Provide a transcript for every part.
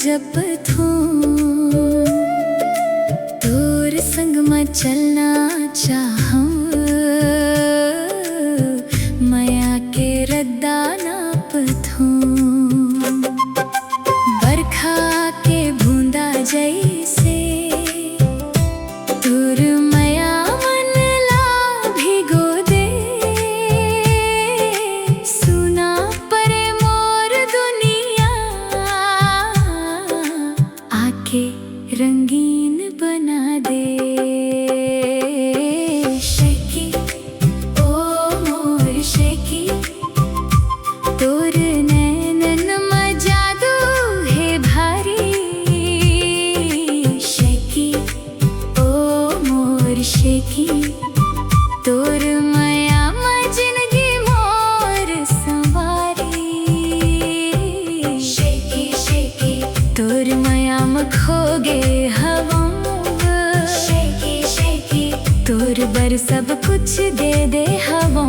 जपथूं तोर संग में चलना चाहूं माया के रद्दा नापथूं बरखा के बूंदा जैसे तोर माया मन ला भिगो दे सुना परे मोर दुनिया आके रंगीन बना दे। शेकी ओ मोर शेकी तोर नैनन में जादू है भारी। शेकी ओ मोर शेकी तोर माया में जिंदगी मोर संवारी। शेकी शेकी तोर माया में खो गे हवा। शेकी शेकी तोर बर सब कुछ दे दे हवा।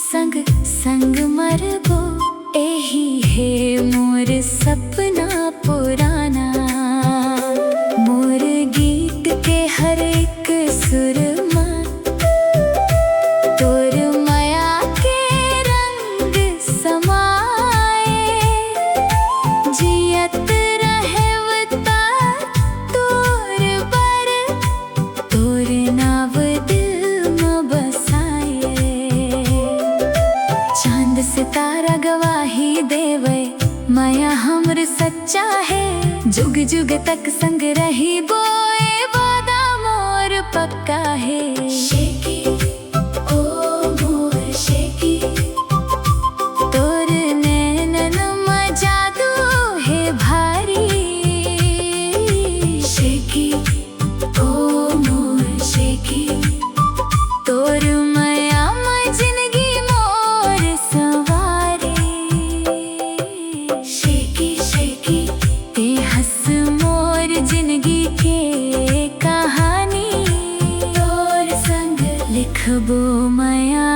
संग संग मरबो एही है मोर सपना पुराना। मोर गीत के हर एक सुर में तोर माया के रंग समाए। जियत रहेवता तोर बर तोर नाव दिल में बसाए। चांद सितारा गवाही देवे माया हमर सच्चा है। जुग जुग तक संग रही बोए वादा मोर पक्का है। शेकी ओ मोर शेकी तोर नैनन में जादू है भारी। शेकी ओ मोर शेकी तोर माया में जिंदगी मोर संवारी। शेकी शेकी ते हंस मोर जिंदगी के कहानी तोर संग लिखबो माया।